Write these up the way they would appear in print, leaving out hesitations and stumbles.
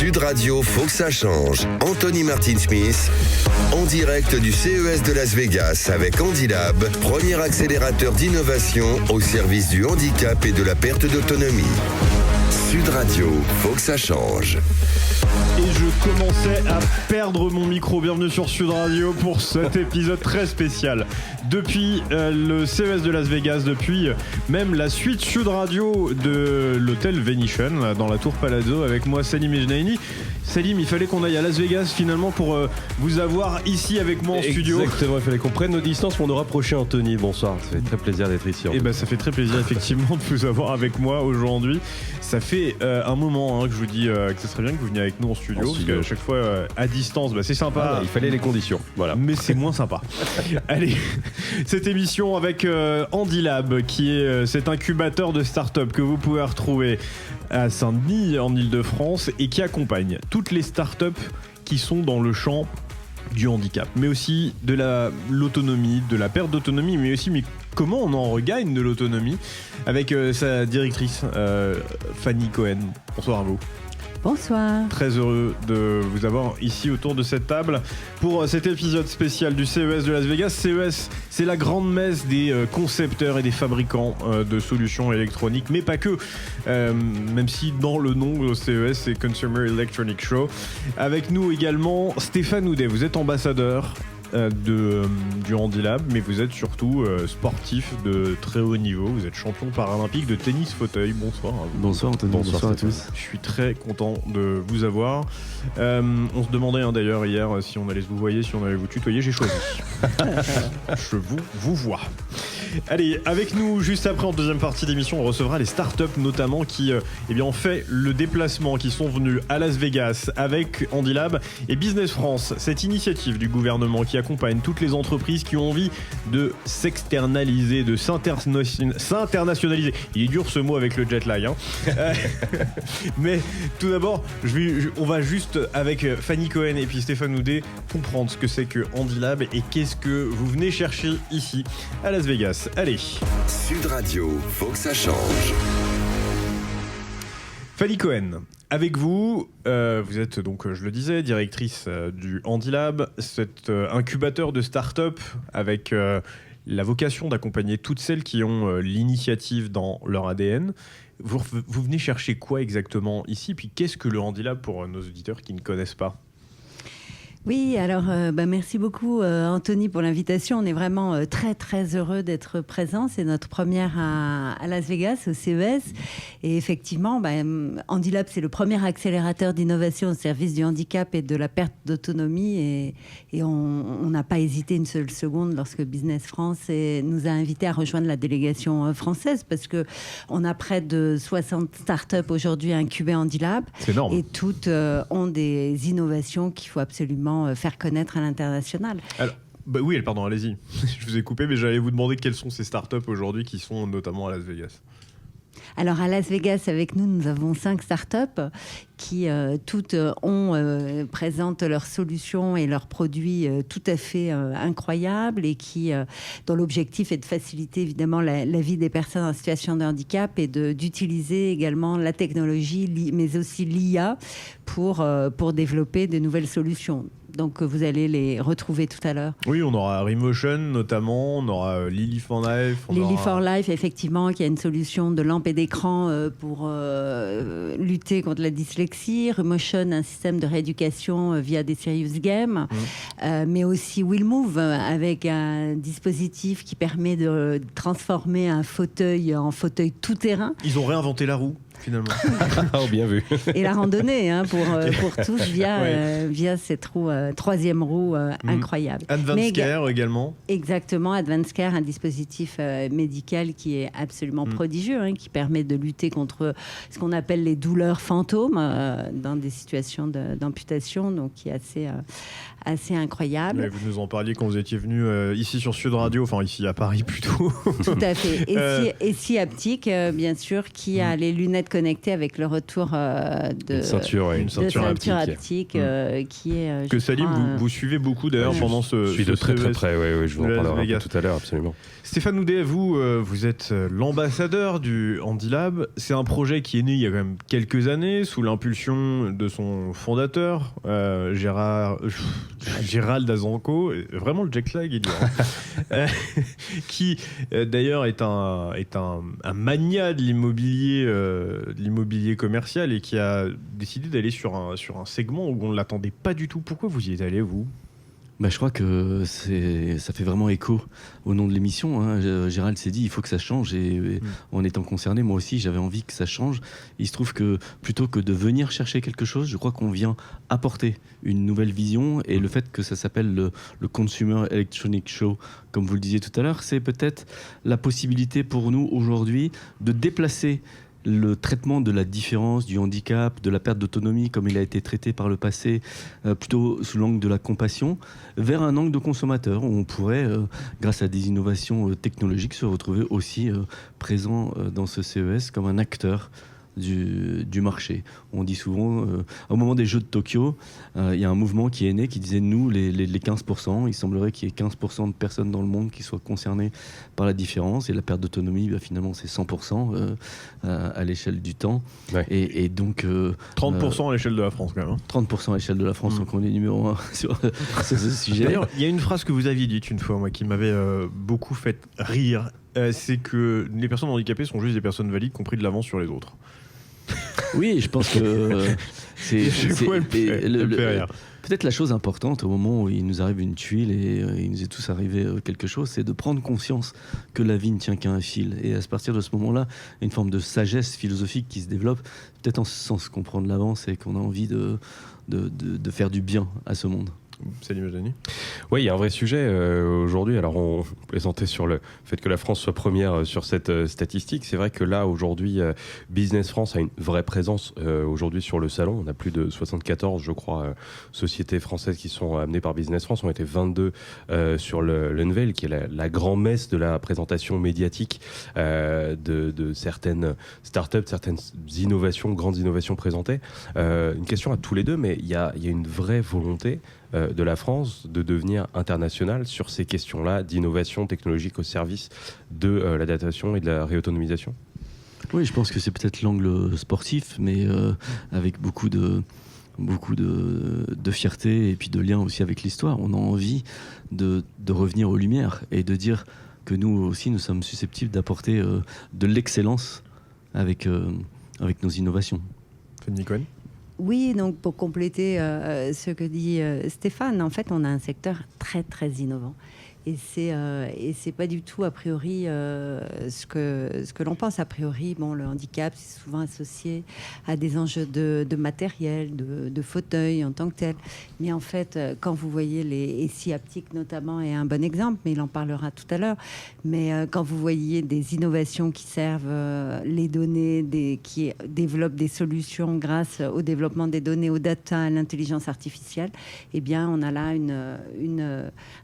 Sud Radio, faut que ça change. Anthony Martin Smith, en direct du CES de Las Vegas avec Handilab, premier accélérateur d'innovation au service du handicap et de la perte d'autonomie. Sud Radio, faut que ça change. Et je commençais à perdre mon micro. Bienvenue sur Sud Radio pour cet épisode très spécial. Depuis le CES de Las Vegas, depuis même la suite Sud Radio de l'hôtel Venetian, dans la tour Palazzo, avec moi Salim Ejnaini. Salim, il fallait qu'on aille à Las Vegas finalement pour vous avoir ici avec moi en studio. Exactement, il fallait qu'on prenne nos distances pour nous rapprocher. Anthony, bonsoir, ça fait très plaisir d'être ici. Et ben ça fait très plaisir effectivement de vous avoir avec moi aujourd'hui. Ça fait un moment que je vous dis que ce serait bien que vous veniez avec nous en studio, parce qu'à chaque fois à distance, c'est sympa. Il fallait les conditions, voilà. Mais c'est moins sympa. Allez, cette émission avec Handilab, qui est cet incubateur de start-up que vous pouvez retrouver à Saint-Denis, en Ile-de-France, et qui accompagne toutes les start-up qui sont dans le champ du handicap, mais aussi de l'autonomie, de la perte d'autonomie, mais aussi comment on en regagne de l'autonomie, avec sa directrice Fanny Cohen. Bonsoir à vous. Bonsoir. Très heureux de vous avoir ici autour de cette table pour cet épisode spécial du CES de Las Vegas. CES, c'est la grande messe des concepteurs et des fabricants de solutions électroniques, mais pas que. Même si dans le nom CES, c'est Consumer Electronic Show. Avec nous également Stéphane Houdet. Vous êtes ambassadeur du Handilab, mais vous êtes surtout sportif de très haut niveau. Vous êtes champion paralympique de tennis fauteuil. Bonsoir à vous. Bonsoir Anthony, bonsoir à tous. Je suis très content de vous avoir. On se demandait d'ailleurs hier si on allait se vous voyer, si on allait vous tutoyer. J'ai choisi. Je vous vois. Allez, avec nous, juste après, en deuxième partie d'émission, on recevra les startups notamment qui ont fait le déplacement, qui sont venus à Las Vegas avec Handilab et Business France, cette initiative du gouvernement qui accompagne toutes les entreprises qui ont envie de s'externaliser, de s'internationaliser. Il est dur ce mot avec le jet lag. Mais tout d'abord, on va juste avec Fanny Cohen et puis Stéphane Houdet comprendre ce que c'est que Handilab et qu'est-ce que vous venez chercher ici à Las Vegas. Allez. Sud Radio, faut que ça change. Fanny Cohen, avec vous, vous êtes donc, je le disais, directrice du Handilab, cet incubateur de start-up avec la vocation d'accompagner toutes celles qui ont l'initiative dans leur ADN. Vous venez chercher quoi exactement ici? Puis qu'est-ce que le Handilab pour nos auditeurs qui ne connaissent pas? Oui, alors merci beaucoup Anthony pour l'invitation. On est vraiment très très heureux d'être présents. C'est notre première à Las Vegas au CES. Et effectivement, Handilab, c'est le premier accélérateur d'innovation au service du handicap et de la perte d'autonomie. Et on n'a pas hésité une seule seconde lorsque Business France nous a invités à rejoindre la délégation française, parce qu'on a près de 60 startups aujourd'hui incubées Handilab. C'est énorme. Et toutes ont des innovations qu'il faut absolument faire connaître à l'international. Alors, oui, pardon, allez-y. Je vous ai coupé, mais j'allais vous demander quelles sont ces startups aujourd'hui qui sont notamment à Las Vegas. Alors à Las Vegas, avec nous avons 5 startups qui toutes présentent leurs solutions et leurs produits tout à fait incroyables et dont l'objectif est de faciliter évidemment la vie des personnes en situation de handicap et d'utiliser également la technologie, mais aussi l'IA pour développer de nouvelles solutions. Donc vous allez les retrouver tout à l'heure. Oui, on aura Remotion notamment, on aura Lily for Life. Lily for Life, effectivement, qui a une solution de lampe et d'écran pour lutter contre la dyslexie. Remotion, un système de rééducation via des serious games. Mais aussi Will Move, avec un dispositif qui permet de transformer un fauteuil en fauteuil tout-terrain. Ils ont réinventé la roue. Finalement. Oh, bien vu. Et la randonnée pour tous via cette roue, troisième roue incroyable. Advance Care également. Exactement, Advance Care, un dispositif médical qui est absolument prodigieux, qui permet de lutter contre ce qu'on appelle les douleurs fantômes dans des situations d'amputation, donc qui est assez incroyable. Mais vous nous en parliez quand vous étiez venu ici sur Sud Radio, enfin ici à Paris plutôt. Tout à fait. Et si Haptic, bien sûr, qui a les lunettes connecté avec le retour de Une ceinture, une de ceinture ceinture haptique. haptique qui est Que Salim, vous suivez beaucoup d'ailleurs pendant ce. Je suis de très très près, oui, je vous en de Las parlerai un Vegas. peu tout à l'heure, absolument. Stéphane Houdet, vous êtes l'ambassadeur du Handilab. C'est un projet qui est né il y a quand même quelques années sous l'impulsion de son fondateur, Gérald Azanco. Vraiment, le jet lag est dur. Qui d'ailleurs est un magnat de l'immobilier commercial et qui a décidé d'aller sur un segment où on ne l'attendait pas du tout. Pourquoi vous y êtes allé, vous ? Je crois que ça fait vraiment écho au nom de l'émission. Hein. Gérald s'est dit il faut que ça change et en étant concerné, moi aussi j'avais envie que ça change. Il se trouve que plutôt que de venir chercher quelque chose, je crois qu'on vient apporter une nouvelle vision et le fait que ça s'appelle le Consumer Electronic Show, comme vous le disiez tout à l'heure, c'est peut-être la possibilité pour nous aujourd'hui de déplacer le traitement de la différence, du handicap, de la perte d'autonomie, comme il a été traité par le passé, plutôt sous l'angle de la compassion, vers un angle de consommateur, où on pourrait, grâce à des innovations technologiques, se retrouver aussi présent dans ce CES comme un acteur du marché. On dit souvent, au moment des Jeux de Tokyo, il y a un mouvement qui est né qui disait nous, les 15%, il semblerait qu'il y ait 15% de personnes dans le monde qui soient concernées par la différence, et la perte d'autonomie, finalement, c'est 100% à l'échelle du temps. Ouais. Et donc... 30% à l'échelle de la France, quand même. 30% à l'échelle de la France, donc on est numéro 1 sur ce sujet. D'ailleurs, il y a une phrase que vous aviez dite une fois, moi, qui m'avait beaucoup fait rire. C'est que les personnes handicapées sont juste des personnes valides qui ont pris de l'avance sur les autres. Oui, je pense que peut-être la chose importante au moment où il nous arrive une tuile et il nous est tous arrivé quelque chose, c'est de prendre conscience que la vie ne tient qu'à un fil. Et à partir de ce moment-là, une forme de sagesse philosophique qui se développe, peut-être en ce sens qu'on prend de l'avance et qu'on a envie de faire du bien à ce monde. Salim Adjani. Oui, il y a un vrai sujet aujourd'hui. Alors, on plaisantait sur le fait que la France soit première sur cette statistique. C'est vrai que là, aujourd'hui, Business France a une vraie présence aujourd'hui sur le salon. On a plus de 74, je crois, sociétés françaises qui sont amenées par Business France. On était 22 sur l'Unveil, qui est la grand-messe de la présentation médiatique de certaines startups, certaines innovations, grandes innovations présentées. Une question à tous les deux, mais il y a une vraie volonté de la France de devenir internationale sur ces questions-là d'innovation technologique au service de l'adaptation et de la réautonomisation. Oui, je pense que c'est peut-être l'angle sportif, mais avec beaucoup de fierté et puis de lien aussi avec l'histoire. On a envie de revenir aux Lumières et de dire que nous aussi, nous sommes susceptibles d'apporter de l'excellence avec nos innovations. Fanny Cohen. Oui, donc pour compléter ce que dit Stéphane, en fait, on a un secteur très, très innovant. Et c'est pas du tout a priori ce que l'on pense. A priori, bon, le handicap, c'est souvent associé à des enjeux de matériel, de fauteuil en tant que tel. Mais en fait, quand vous voyez les SI haptiques notamment est un bon exemple, mais il en parlera tout à l'heure. Mais quand vous voyez des innovations qui servent les données, qui développent des solutions grâce au développement des données, aux data, à l'intelligence artificielle, eh bien, on a là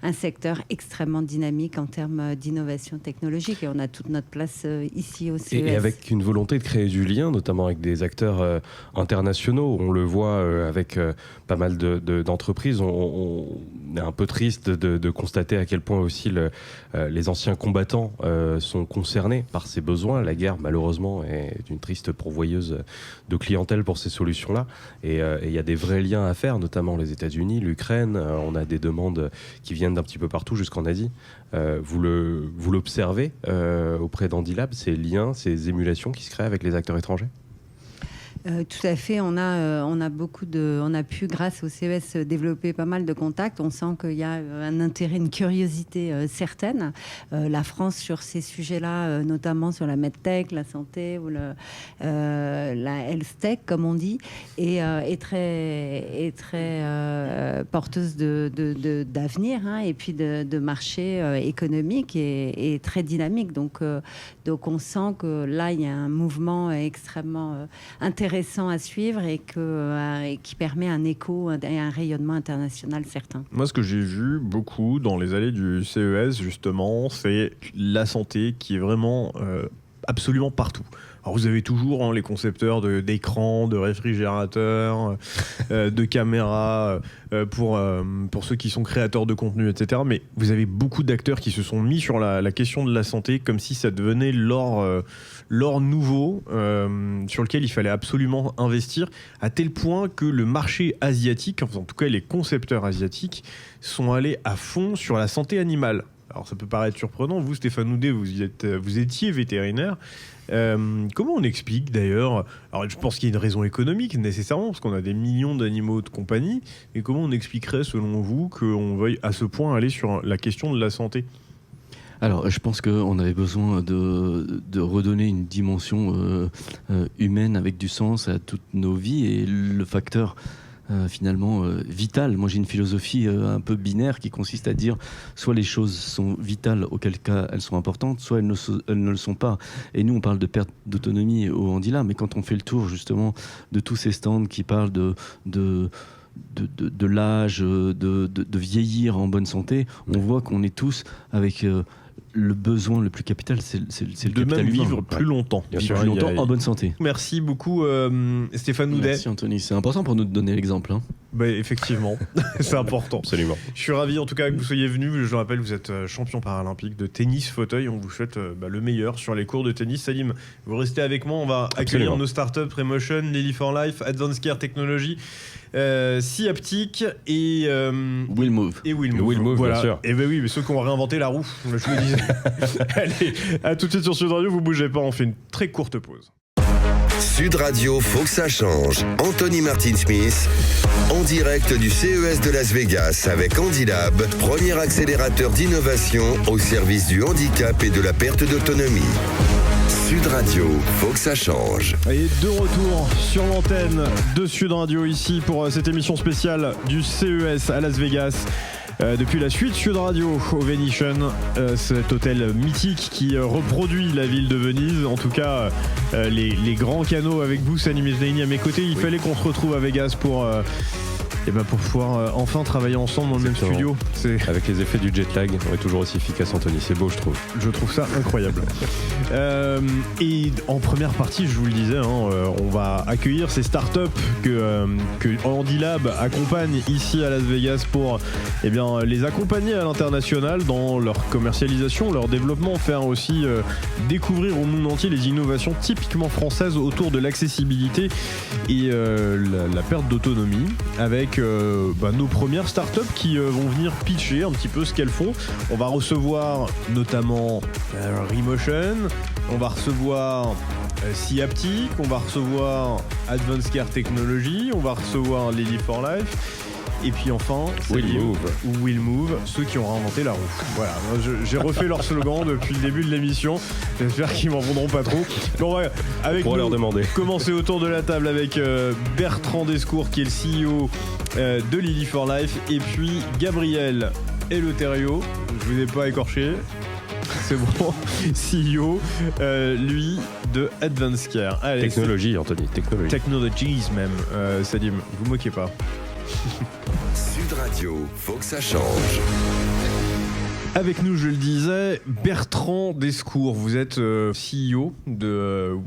un secteur extrêmement dynamique en termes d'innovation technologique et on a toute notre place ici au CES. Et avec une volonté de créer du lien, notamment avec des acteurs internationaux. On le voit avec pas mal d'entreprises. On est un peu triste de constater à quel point aussi les anciens combattants sont concernés par ces besoins. La guerre, malheureusement, est une triste pourvoyeuse de clientèle pour ces solutions-là. Et il y a des vrais liens à faire, notamment les États-Unis, l'Ukraine. On a des demandes qui viennent d'un petit peu partout jusqu'en Asie. Vous l'observez auprès d'Handilab, ces liens, ces émulations qui se créent avec les acteurs étrangers? Tout à fait. On a pu, grâce au CES, développer pas mal de contacts. On sent qu'il y a un intérêt, une curiosité certaine. La France, sur ces sujets-là, notamment sur la medtech, la santé ou la health tech, comme on dit, est très porteuse d'avenir et puis de marché économique et très dynamique. Donc on sent que là, il y a un mouvement extrêmement intéressant à suivre et qui permet un écho et un rayonnement international certain. Moi, ce que j'ai vu beaucoup dans les allées du CES, justement, c'est la santé qui est vraiment absolument partout. Alors vous avez toujours les concepteurs d'écrans, de réfrigérateurs, de caméras pour ceux qui sont créateurs de contenu, etc. Mais vous avez beaucoup d'acteurs qui se sont mis sur la question de la santé comme si ça devenait l'or nouveau sur lequel il fallait absolument investir, à tel point que le marché asiatique, enfin, en tout cas les concepteurs asiatiques, sont allés à fond sur la santé animale. Alors ça peut paraître surprenant, vous Stéphane Houdet, vous étiez vétérinaire. Comment on explique d'ailleurs, alors je pense qu'il y a une raison économique nécessairement, parce qu'on a des millions d'animaux de compagnie, mais comment on expliquerait selon vous qu'on veuille à ce point aller sur la question de la santé ? Alors, je pense qu'on avait besoin de redonner une dimension humaine avec du sens à toutes nos vies, et le facteur finalement vital. Moi, j'ai une philosophie un peu binaire qui consiste à dire soit les choses sont vitales, auquel cas elles sont importantes, soit elles ne le sont pas. Et nous, on parle de perte d'autonomie au Handilab, mais quand on fait le tour justement de tous ces stands qui parlent de l'âge, de vieillir en bonne santé, on voit qu'on est tous avec le besoin le plus capital, c'est le de capital même humain. vivre plus longtemps. Vivre plus longtemps en bonne santé. Merci beaucoup Stéphane Houdet. Merci Anthony, c'est important pour nous de donner l'exemple. Hein. Bah, effectivement, c'est important. Absolument. Je suis ravi en tout cas que vous soyez venu. Je le rappelle, vous êtes champion paralympique de tennis fauteuil. On vous souhaite le meilleur sur les cours de tennis. Salim, vous restez avec moi. On va accueillir nos startups Remotion, Lily for Life, Advanced Care Technology, Siaptic et Willmove. Et Willmove, bien sûr. Et ben oui, mais ceux qui ont réinventé la roue, je le disais. Allez, à tout de suite sur Sud Radio. Vous bougez pas, on fait une très courte pause. Sud Radio, faut que ça change. Anthony Martin-Smith, en direct du CES de Las Vegas avec Handilab, premier accélérateur d'innovation au service du handicap et de la perte d'autonomie. Sud Radio, faut que ça change. Et de retour sur l'antenne de Sud Radio ici pour cette émission spéciale du CES à Las Vegas. Depuis la suite Sud Radio au Venetian, cet hôtel mythique qui reproduit la ville de Venise. En tout cas, les grands canaux avec vous, Salim Esnaini à mes côtés. Il fallait qu'on se retrouve à Vegas pour pouvoir enfin travailler ensemble dans le même studio. Avec les effets du jet lag, on est toujours aussi efficace, Anthony. C'est beau, je trouve. Je trouve ça incroyable. Et en première partie, je vous le disais, on va accueillir ces startups que Handilab accompagne ici à Las Vegas pour les accompagner à l'international dans leur commercialisation, leur développement, faire aussi découvrir au monde entier les innovations typiquement françaises autour de l'accessibilité et la perte d'autonomie avec nos premières startups qui vont venir pitcher un petit peu ce qu'elles font. On va recevoir notamment Remotion, on va recevoir Siaptic, on va recevoir Advanced Care Technology, on va recevoir Lily for Life. Et puis enfin, Willmove, ceux qui ont réinventé la roue. Voilà, j'ai refait leur slogan depuis le début de l'émission. J'espère qu'ils m'en vendront pas trop. Bon, ouais, avec nous, leur demander. Commencer autour de la table avec Bertrand Descours qui est le CEO de Lily for Life, et puis Gabriel Eleuterio, je vous ai pas écorché. C'est bon, CEO, lui, de Advanced Care. Allez, technologie, Anthony, technologie. Technologies même, Salim, vous moquez pas. Sud Radio, faut que ça change. Avec nous, je le disais, Bertrand Descours, vous êtes CEO de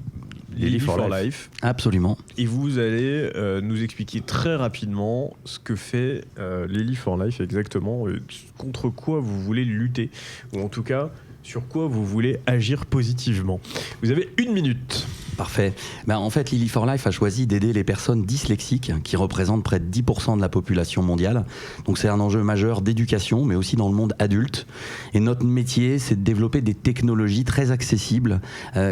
Lily for Life. Absolument. Et vous allez nous expliquer très rapidement ce que fait Lily for Life exactement, contre quoi vous voulez lutter, ou en tout cas sur quoi vous voulez agir positivement. Vous avez 1 minute. Parfait. En fait, Lily for Life a choisi d'aider les personnes dyslexiques qui représentent près de 10% de la population mondiale. Donc c'est un enjeu majeur d'éducation, mais aussi dans le monde adulte. Et notre métier, c'est de développer des technologies très accessibles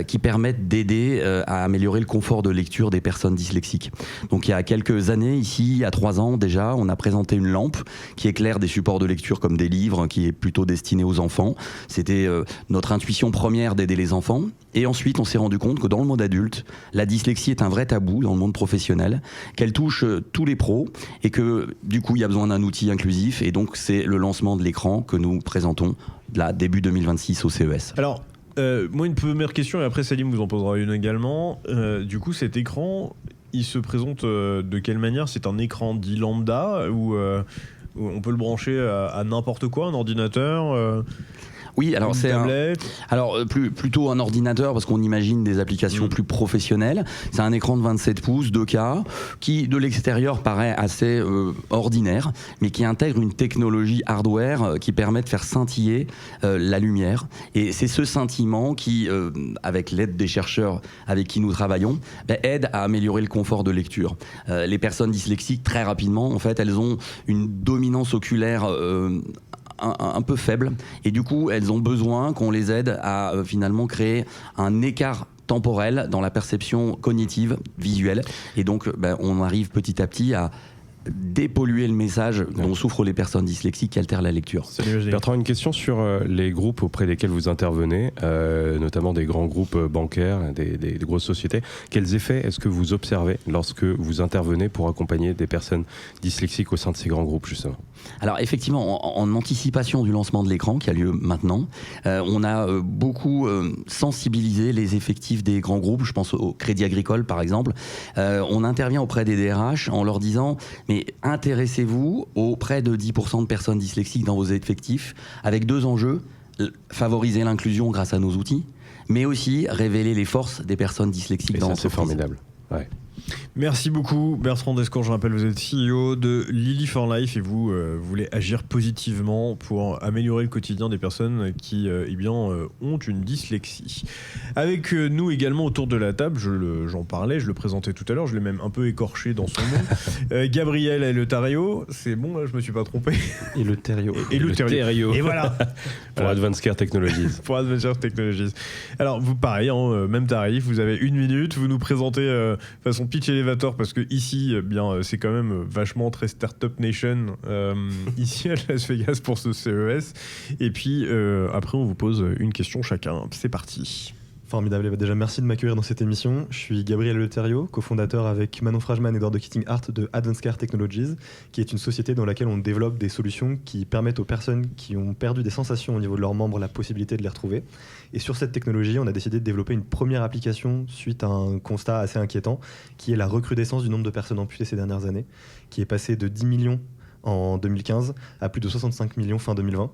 qui permettent d'aider à améliorer le confort de lecture des personnes dyslexiques. Donc il y a quelques années, ici, il y a 3 ans déjà, on a présenté une lampe qui éclaire des supports de lecture comme des livres, qui est plutôt destinée aux enfants. C'était notre intuition première d'aider les enfants. Et ensuite, on s'est rendu compte que dans le monde adulte, la dyslexie est un vrai tabou dans le monde professionnel, qu'elle touche tous les pros et que du coup, il y a besoin d'un outil inclusif. Et donc, c'est le lancement de l'écran que nous présentons là, début 2026 au CES. Alors, moi, une première question, et après Salim vous en posera une également. Du coup, cet écran, il se présente de quelle manière ? C'est un écran dit lambda ou on peut le brancher à n'importe quoi, un ordinateur Oui, alors Une c'est tablette. plutôt un ordinateur parce qu'on imagine des applications plus professionnelles. C'est un écran de 27 pouces 2K qui de l'extérieur paraît assez ordinaire, mais qui intègre une technologie hardware qui permet de faire scintiller la lumière. Et c'est ce scintillement qui, avec l'aide des chercheurs avec qui nous travaillons, aide à améliorer le confort de lecture. Les personnes dyslexiques, très rapidement, en fait, elles ont une dominance oculaire un peu faible, et du coup elles ont besoin qu'on les aide à finalement créer un écart temporel dans la perception cognitive, visuelle, et donc on arrive petit à petit à dépolluer le message dont souffrent les personnes dyslexiques qui altèrent la lecture. Bertrand, une question sur les groupes auprès desquels vous intervenez, notamment des grands groupes bancaires, des grosses sociétés. Quels effets est-ce que vous observez lorsque vous intervenez pour accompagner des personnes dyslexiques au sein de ces grands groupes, justement ? Alors effectivement, en anticipation du lancement de l'écran qui a lieu maintenant, on a beaucoup sensibilisé les effectifs des grands groupes. Je pense au Crédit Agricole par exemple. On intervient auprès des DRH en leur disant mais intéressez-vous aux près de 10% de personnes dyslexiques dans vos effectifs, avec deux enjeux: favoriser l'inclusion grâce à nos outils, mais aussi révéler les forces des personnes dyslexiques dans l'entreprise. C'est formidable. Ouais. Merci beaucoup Bertrand Descours, je rappelle vous êtes CEO de Lily for Life et vous voulez agir positivement pour améliorer le quotidien des personnes qui ont une dyslexie. Avec nous également autour de la table, j'en parlais, je le présentais tout à l'heure, je l'ai même un peu écorché dans son nom, Gabriel Eleuthériau, c'est bon là, je me suis pas trompé. Eleuthériau. Eleuthériau. Et voilà. Pour Advanced Care Technologies. Pour Advanced Care Technologies. Alors vous pareil, même tarif, vous avez 1 minute, vous nous présentez façon pitch élévateur parce que ici, c'est quand même vachement très Startup Nation ici à Las Vegas pour ce CES. Et puis après, on vous pose une question chacun. C'est parti. Formidable. Déjà, merci de m'accueillir dans cette émission. Je suis Gabriel Eleuthériau, cofondateur avec Manon Frajman et Eduardo Keating-Hart de Advanced Care Technologies, qui est une société dans laquelle on développe des solutions qui permettent aux personnes qui ont perdu des sensations au niveau de leurs membres la possibilité de les retrouver. Et sur cette technologie, on a décidé de développer une première application suite à un constat assez inquiétant, qui est la recrudescence du nombre de personnes amputées ces dernières années, qui est passé de 10 millions en 2015 à plus de 65 millions fin 2020.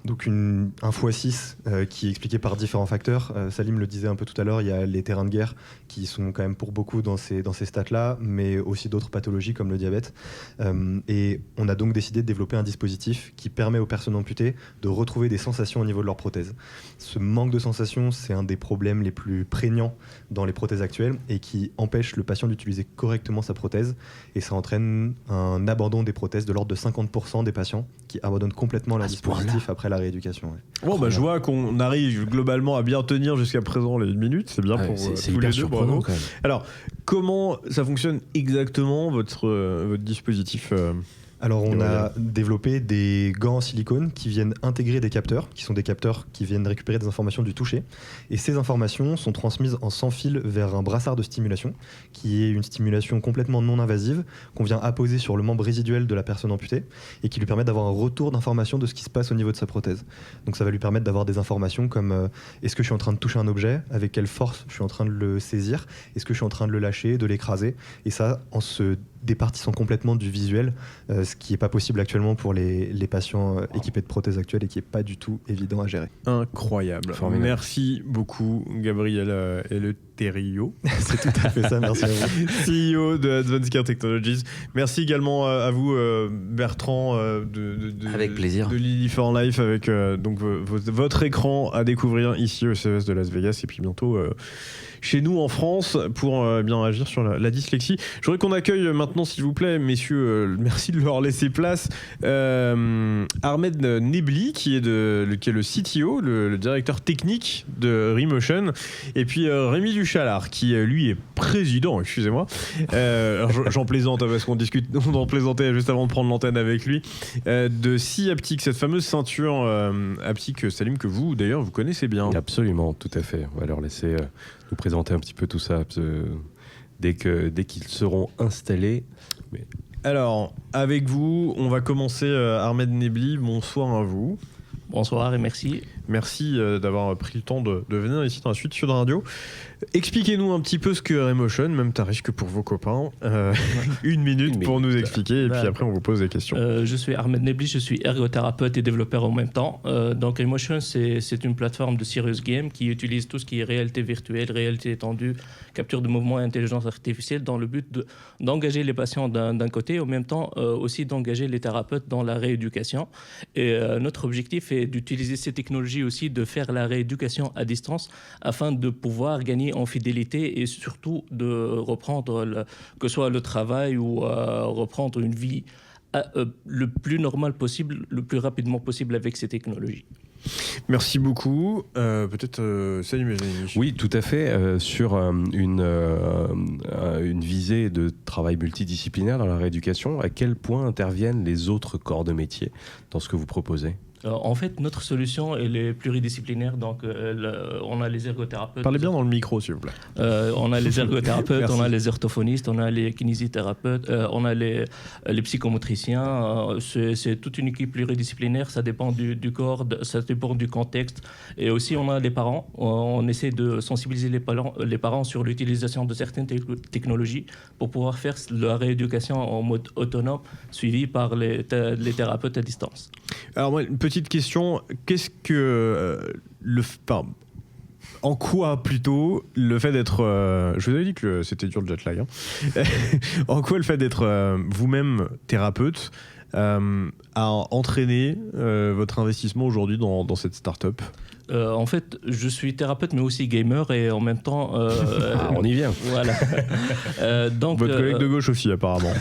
Donc un x6 qui est expliqué par différents facteurs. Salim le disait un peu tout à l'heure, il y a les terrains de guerre qui sont quand même pour beaucoup dans ces stats-là, mais aussi d'autres pathologies comme le diabète. Et on a donc décidé de développer un dispositif qui permet aux personnes amputées de retrouver des sensations au niveau de leur prothèse. Ce manque de sensations, c'est un des problèmes les plus prégnants dans les prothèses actuelles et qui empêche le patient d'utiliser correctement sa prothèse. Et ça entraîne un abandon des prothèses de l'ordre de 50% des patients qui abandonnent complètement leur dispositif après la rééducation. Ouais. Bon, je vois qu'on arrive globalement à bien tenir jusqu'à présent les 1 minute. C'est bien pour tous les deux. Bravo. Quand même. Alors, comment ça fonctionne exactement votre dispositif Alors on a développé des gants en silicone qui viennent intégrer des capteurs, qui sont des capteurs qui viennent récupérer des informations du toucher. Et ces informations sont transmises en sans fil vers un brassard de stimulation, qui est une stimulation complètement non invasive, qu'on vient apposer sur le membre résiduel de la personne amputée, et qui lui permet d'avoir un retour d'informations de ce qui se passe au niveau de sa prothèse. Donc ça va lui permettre d'avoir des informations comme est-ce que je suis en train de toucher un objet, avec quelle force je suis en train de le saisir, est-ce que je suis en train de le lâcher, de l'écraser, et ça en se départissant complètement du visuel, ce qui n'est pas possible actuellement pour les patients équipés de prothèses actuelles et qui n'est pas du tout évident à gérer. Incroyable. Merci beaucoup Gabriel Eleuthériau. C'est tout à fait ça, merci à vous. CEO de Advanced Care Technologies. Merci également à vous Bertrand avec plaisir. De Lily for Life avec donc votre écran à découvrir ici au CES de Las Vegas et puis bientôt chez nous en France pour bien agir sur la dyslexie. Je voudrais qu'on accueille maintenant, s'il vous plaît, messieurs, merci de leur laisser place, Ahmed Nebli, qui est le CTO, le directeur technique de Remotion, et puis Rémi Duchalard, qui lui est président, excusez-moi. Alors j'en plaisante parce qu'on en plaisantait juste avant de prendre l'antenne avec lui, de SeeHaptic, cette fameuse ceinture haptique, Salim, que vous, d'ailleurs, vous connaissez bien. Absolument, tout à fait. On va leur laisser nous présenter un petit peu tout ça dès qu'ils seront installés. Mais... Alors, avec vous, on va commencer. Ahmed Nebli, bonsoir à vous. Bonsoir et merci. Merci d'avoir pris le temps de venir ici dans la suite Sud Radio. Expliquez-nous un petit peu ce que Remotion, même tarif que pour vos copains. Une minute pour nous expliquer et puis après on vous pose des questions. Je suis Ahmed Nebli, je suis ergothérapeute et développeur en même temps. Donc Remotion, c'est une plateforme de serious game qui utilise tout ce qui est réalité virtuelle, réalité étendue, capture de mouvement et intelligence artificielle dans le but d'engager les patients d'un côté et en même temps aussi d'engager les thérapeutes dans la rééducation. Et notre objectif est d'utiliser ces technologies aussi, de faire la rééducation à distance afin de pouvoir gagner en fidélité et surtout de reprendre que ce soit le travail ou reprendre une vie le plus normal possible, le plus rapidement possible avec ces technologies. Merci beaucoup. Peut-être Salut Mélanie. Oui, tout à fait. Sur une visée de travail multidisciplinaire dans la rééducation, à quel point interviennent les autres corps de métier dans ce que vous proposez ? En fait, notre solution, elle est pluridisciplinaire. Donc, on a les ergothérapeutes. Parlez bien dans le micro, s'il vous plaît. On a les ergothérapeutes, on a les orthophonistes, on a les kinésithérapeutes, on a les psychomotriciens. C'est toute une équipe pluridisciplinaire. Ça dépend du corps, ça dépend du contexte. Et aussi, on a les parents. On essaie de sensibiliser les parents sur l'utilisation de certaines technologies pour pouvoir faire la rééducation en mode autonome, suivi par les thérapeutes à distance. Alors, moi, une petite question, qu'est-ce que en quoi plutôt le fait d'être je vous avais dit que c'était dur le jet lag en quoi le fait d'être vous-même thérapeute a entraîné votre investissement aujourd'hui dans cette start-up? En fait, je suis thérapeute mais aussi gamer et en même temps... on y vient. Voilà. Donc, votre collègue de gauche aussi apparemment.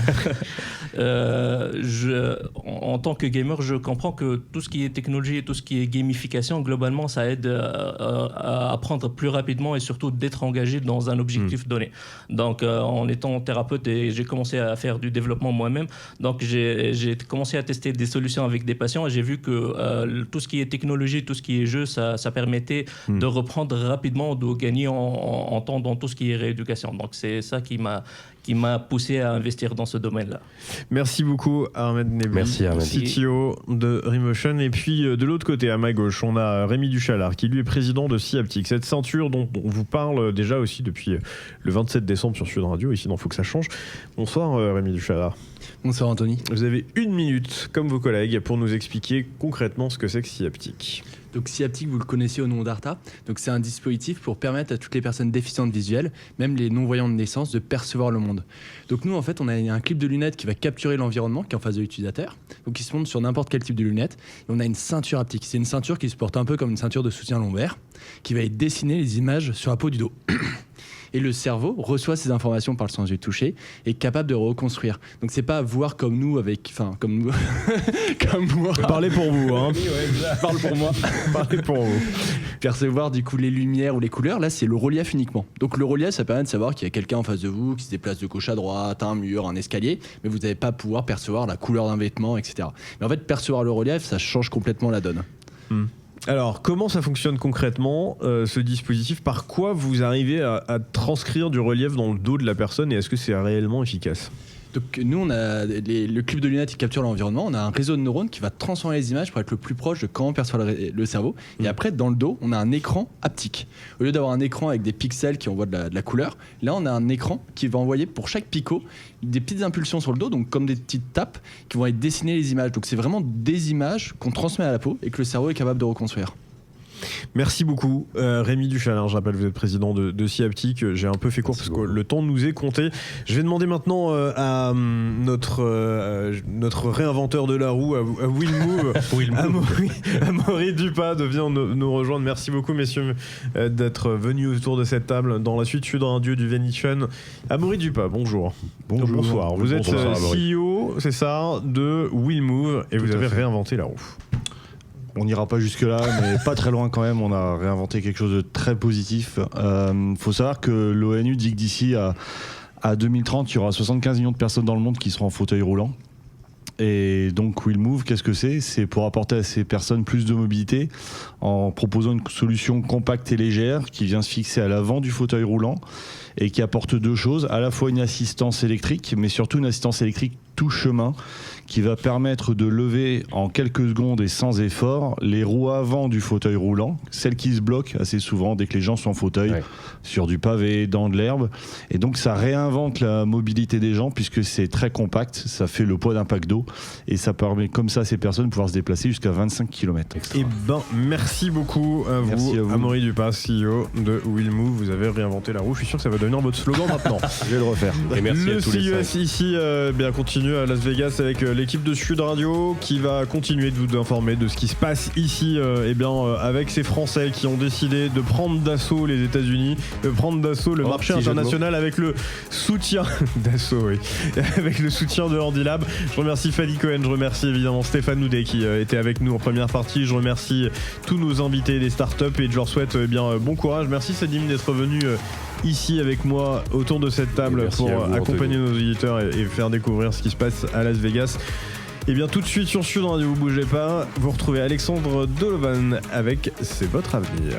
En tant que gamer, je comprends que tout ce qui est technologie et tout ce qui est gamification, globalement, ça aide à apprendre plus rapidement et surtout d'être engagé dans un objectif donné. Donc, en étant thérapeute, et j'ai commencé à faire du développement moi-même, donc j'ai commencé à tester des solutions avec des patients et j'ai vu que tout ce qui est technologie, tout ce qui est jeu, ça permettait de reprendre rapidement, de gagner en temps dans tout ce qui est rééducation. Donc, c'est ça qui m'a poussé à investir dans ce domaine-là. Merci beaucoup Ahmed Nebli, merci, Ahmed. CTO de Remotion. Et puis de l'autre côté, à ma gauche, on a Rémi Duchalard qui lui est président de Siaptic, cette ceinture dont on vous parle déjà aussi depuis le 27 décembre sur Sud Radio, ici dans Faut que ça change. Bonsoir Rémi Duchalard. Bonsoir Anthony. Vous avez 1 minute, comme vos collègues, pour nous expliquer concrètement ce que c'est que Siaptic. Donc Siaptic, vous le connaissez au nom d'Arta. Donc c'est un dispositif pour permettre à toutes les personnes déficientes visuelles, même les non-voyants de naissance, de percevoir le monde. Donc nous, en fait, on a un clip de lunettes qui va capturer l'environnement qui est en face de l'utilisateur. Donc il se monte sur n'importe quel type de lunettes. Et on a une ceinture haptique. C'est une ceinture qui se porte un peu comme une ceinture de soutien lombaire, qui va dessiner les images sur la peau du dos. Et le cerveau reçoit ces informations par le sens du toucher et est capable de reconstruire. Donc c'est pas voir comme nous comme nous comme moi. Parlez pour vous hein. Oui, ouais, parle pour moi. Parlez pour vous. Percevoir du coup les lumières ou les couleurs, là c'est le relief uniquement. Donc le relief ça permet de savoir qu'il y a quelqu'un en face de vous qui se déplace de gauche à droite, un mur, un escalier, mais vous n'allez pas pouvoir percevoir la couleur d'un vêtement, etc. Mais en fait percevoir le relief ça change complètement la donne. Alors, comment ça fonctionne concrètement, ce dispositif? Par quoi vous arrivez à transcrire du relief dans le dos de la personne et est-ce que c'est réellement efficace? Donc nous, on a le clip de lunettes qui capture l'environnement. On a un réseau de neurones qui va transformer les images pour être le plus proche de comment perçoit le cerveau. Et après, dans le dos, on a un écran haptique. Au lieu d'avoir un écran avec des pixels qui envoient de la couleur, là, on a un écran qui va envoyer pour chaque picot des petites impulsions sur le dos, donc comme des petites tapes qui vont aller dessiner les images. Donc c'est vraiment des images qu'on transmet à la peau et que le cerveau est capable de reconstruire. Merci beaucoup Rémi Duchalard, je rappelle vous êtes président de Siaptic. J'ai un peu fait court parce que le temps nous est compté. Je vais demander maintenant à notre réinventeur de la roue, à Willmove, Amaury Dupas de venir nous rejoindre. Merci beaucoup messieurs d'être venus autour de cette table dans la suite Sud Radio du Venetian. Amaury Dupas, bonjour. Bonsoir. Vous êtes CEO, c'est ça, de Willmove et vous avez réinventé la roue. On n'ira pas jusque-là, mais pas très loin quand même. On a réinventé quelque chose de très positif. Faut savoir que l'ONU dit que d'ici à 2030, il y aura 75 millions de personnes dans le monde qui seront en fauteuil roulant. Et donc Willmove, qu'est-ce que c'est ? C'est pour apporter à ces personnes plus de mobilité en proposant une solution compacte et légère qui vient se fixer à l'avant du fauteuil roulant et qui apporte deux choses, à la fois une assistance électrique, mais surtout une assistance électrique tout chemin qui va permettre de lever en quelques secondes et sans effort les roues avant du fauteuil roulant, celles qui se bloquent assez souvent dès que les gens sont en fauteuil, sur du pavé, dans de l'herbe. Et donc ça réinvente la mobilité des gens puisque c'est très compact, ça fait le poids d'un pack d'eau et ça permet comme ça à ces personnes de pouvoir se déplacer jusqu'à 25 km. Et merci beaucoup à vous, Amaury Dupas, CEO de Willmove. Vous avez réinventé la roue. Je suis sûr que ça va devenir votre slogan maintenant. Je vais le refaire. Et merci le à tous les CES ici continue à Las Vegas avec l'équipe de Sud Radio qui va continuer de vous informer de ce qui se passe ici avec ces Français qui ont décidé de prendre d'assaut les États-Unis, de prendre d'assaut le marché international avec le soutien d'assaut, avec le soutien de Handilab. Je remercie Fadi Cohen, je remercie évidemment Stéphane Houdet qui était avec nous en première partie. Je remercie tous nos invités des startups et je leur souhaite bon courage. Merci Sadim d'être venu ici avec moi autour de cette table pour accompagner nos auditeurs et faire découvrir ce qui se passe à Las Vegas. Et bien tout de suite sur Sud Radio, vous bougez pas, vous retrouvez Alexandre Dolovan avec C'est votre avenir.